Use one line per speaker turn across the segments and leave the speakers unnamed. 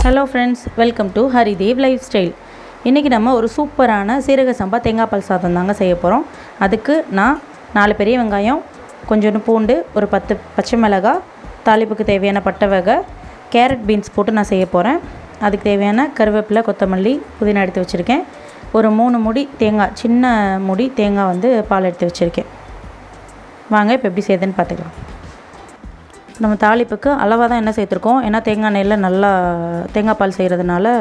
Hello friends, welcome to Haridev Lifestyle. இன்றைக்கி நம்ம ஒரு சூப்பரான சீரக சம்பா தேங்காய் பால் சாதம் தாங்க செய்ய போகிறோம். அதுக்கு நான் 4 பெரிய வெங்காயம், கொஞ்சோண்டு பூண்டு, ஒரு 10 பச்சை மிளகாய், தாளிப்புக்கு தேவையான பட்டை வகை, கேரட் பீன்ஸ் போட்டு நான் செய்ய போகிறேன். அதுக்கு தேவையான கருவேப்பிலை, கொத்தமல்லி, புதினா எடுத்து வச்சுருக்கேன். ஒரு 3 முடி தேங்காய், சின்ன முடி தேங்காய் பால் எடுத்து வச்சுருக்கேன். வாங்க இப்போ எப்படி செய்யுதுன்னு பார்த்துக்கலாம். நம்ம தாளிப்புக்கு அளவாக தான் எண்ணெய் சேர்த்துருக்கோம். ஏன்னா தேங்காய் எண்ணெயில் நல்லா தேங்காய் பால் செய்கிறதுனால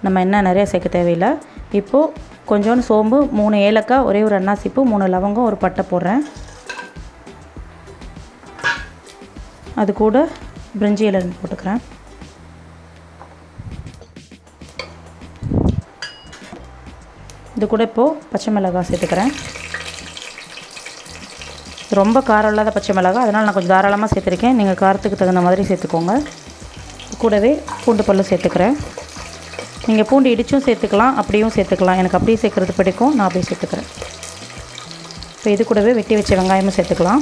நம்ம எண்ணெய் நிறையா சேர்க்க தேவையில்லை. இப்போது கொஞ்சோண்டு சோம்பு, 3 ஏலக்காய், ஒரே ஒரு அன்னாசிப்பூ, 3 லவங்கம், ஒரு பட்டை போடுறேன். அது கூட பிரிஞ்சி இலை போட்டுக்கிறேன். இது கூட இப்போது பச்சை மிளகாய் சேர்த்துக்கிறேன். ரொம்ப காரம் இல்லாத பச்சை மிளகாய், அதனால் நான் கொஞ்சம் தாராளமாக சேர்த்துருக்கேன். நீங்கள் காரத்துக்கு தகுந்த மாதிரி சேர்த்துக்கோங்க. கூடவே பூண்டு பல்லும் சேர்த்துக்கிறேன். நீங்கள் பூண்டு இடிச்சும் சேர்த்துக்கலாம், அப்படியும் சேர்த்துக்கலாம். எனக்கு அப்படியே சேர்க்குறது பிடிக்கும், நான் அப்படியே சேர்த்துக்கிறேன். இப்போ இது கூடவே வெட்டி வச்ச வெங்காயமும் சேர்த்துக்கலாம்.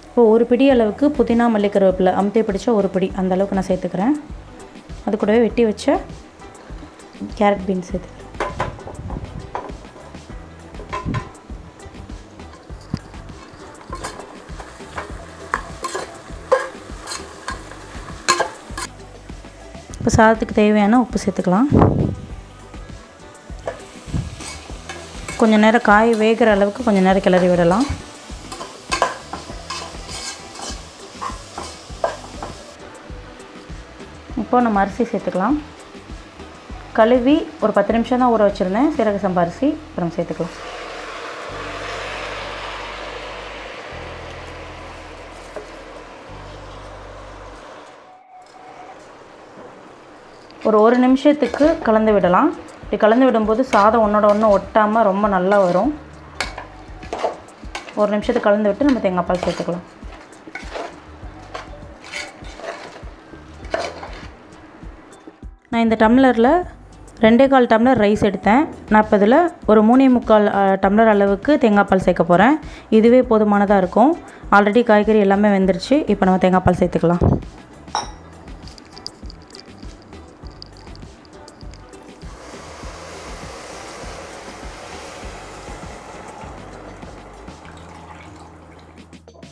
இப்போ ஒரு பிடி அளவுக்கு புதினா, மல்லி, கருவேப்பிலை அமுத்தி பிடிச்ச ஒரு பிடி அந்த அளவுக்கு நான் சேர்த்துக்கிறேன். அது கூடவே வெட்டி வச்ச கேரட் பீன்ஸ் சேர்த்துக்கிறேன். இப்போ சாதத்துக்கு தேவையான உப்பு சேர்த்துக்கலாம். கொஞ்சம் நேரம் காய் வேகிற அளவுக்கு கொஞ்சம் நேரம் கிளறி விடலாம். இப்போ நம்ம அரிசி சேர்த்துக்கலாம். கழுவி ஒரு 10 நிமிஷம் தான் ஊற வச்சுருந்தேன் சீரக சம்பா அரிசி. அப்புறம் சேர்த்துக்கலாம். ஒரு 1 நிமிஷத்துக்கு கலந்து விடலாம். இப்படி கலந்து விடும்போது சாதம் ஒன்றோட ஒன்று ஒட்டாமல் ரொம்ப நல்லா வரும். 1 நிமிஷத்துக்கு கலந்து விட்டு நம்ம தேங்காய் பால் சேர்த்துக்கலாம். நான் இந்த டம்ளரில் 2.25 டம்ளர் ரைஸ் எடுத்தேன். நான் இப்போ இதில் ஒரு 3.25 டம்ளர் அளவுக்கு தேங்காய் பால் சேர்க்க போகிறேன். இதுவே போதுமானதாக இருக்கும். ஆல்ரெடி காய்கறி எல்லாமே வெந்துருச்சு. இப்போ நம்ம தேங்காய் பால் சேர்த்துக்கலாம்.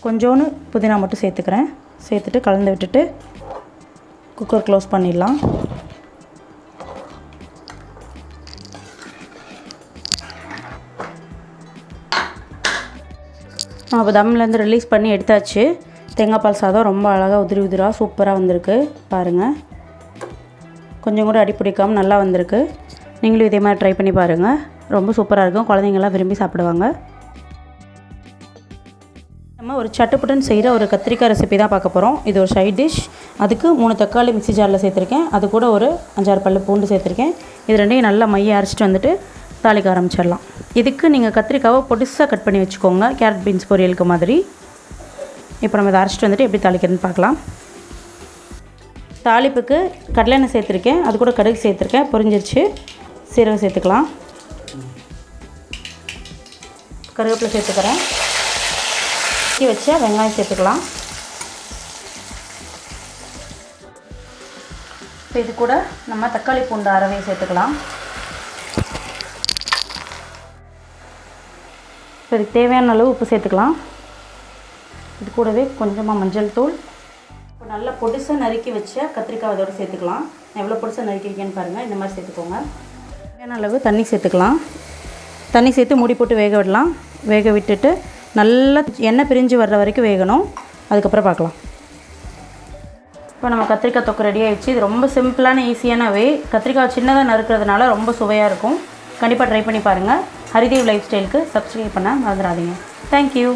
கொஞ்சோன்னு புதினா மட்டும் சேர்த்துக்கிறேன். சேர்த்துட்டு கலந்து விட்டுட்டு குக்கர் க்ளோஸ் பண்ணிடலாம். அப்போ தம்லேருந்து ரிலீஸ் பண்ணி எடுத்தாச்சு. தேங்காய் பால் சாதம் ரொம்ப அழகாக உதிரி உதிராக சூப்பராக வந்திருக்கு. பாருங்கள், கொஞ்சம் கூட அடி பிடிக்காமல் நல்லா வந்திருக்கு. நீங்களும் இதே மாதிரி ட்ரை பண்ணி பாருங்கள். ரொம்ப சூப்பராக இருக்கும். குழந்தைங்களாம் விரும்பி சாப்பிடுவாங்க. நம்ம ஒரு சட்டுப்புட்டுன்னு செய்கிற ஒரு கத்திரிக்காய் ரெசிபி தான் பார்க்க போகிறோம். இது ஒரு சைட் டிஷ். அதுக்கு 3 தக்காளி மிக்ஸி ஜாரில் சேர்த்துருக்கேன். அது கூட ஒரு 5-6 பல்லு பூண்டு சேர்த்துருக்கேன். இது ரெண்டையும் நல்லா மைய அரைச்சிட்டு வந்துட்டு தாளிக்க ஆரம்பிச்சிடலாம். இதுக்கு நீங்கள் கத்திரிக்காவை பொடிசாக கட் பண்ணி வச்சுக்கோங்க, கேரட் பீன்ஸ் பொரியலுக்கு மாதிரி. இப்போ நம்ம இதை அரைச்சிட்டு வந்துட்டு எப்படி தாளிக்கிறதுன்னு பார்க்கலாம். தாளிப்புக்கு கடலை எண்ணெய் சேர்த்துருக்கேன். அது கூட கடுகு சேர்த்துருக்கேன். பொரிஞ்சிருச்சு. சீரகம் சேர்த்துக்கலாம். கருவேப்பிலை சேர்த்துக்கிறேன். வெட்டி வச்ச வெங்காயம் சேர்த்துக்கலாம். இப்போ இது கூட நம்ம தக்காளி பூண்டு அரவையை சேர்த்துக்கலாம். இப்போ இதுக்கு தேவையான அளவு உப்பு சேர்த்துக்கலாம். இது கூடவே கொஞ்சமாக மஞ்சள் தூள். இப்போ நல்லா பொடிசாக நறுக்கி வச்ச கத்திரிக்காய் அதோடு சேர்த்துக்கலாம். எவ்வளோ பொடிசாக நறுக்கிருக்கேன்னு பாருங்கள். இந்த மாதிரி சேர்த்துக்கோங்க. தேவையான அளவு தண்ணி சேர்த்துக்கலாம். தண்ணி சேர்த்து மூடி போட்டு வேக விடலாம். வேக விட்டுட்டு நல்லா எண்ணெய் பிரிஞ்சு வர்ற வரைக்கும் வேகணும். அதுக்கப்புறம் பார்க்கலாம். இப்போ நம்ம கத்திரிக்காய் தொக்கு ரெடி ஆகிடுச்சு. இது ரொம்ப சிம்பிளான ஈஸியான வே. கத்திரிக்காய் சின்னதாக நறுக்கிறதுனால ரொம்ப சுவையாக இருக்கும். கண்டிப்பாக ட்ரை பண்ணி பாருங்கள். ஹரிதேவ் லைஃப் ஸ்டைலுக்கு சப்ஸ்கிரைப் பண்ண மறந்துடாதீங்க. தேங்க்யூ.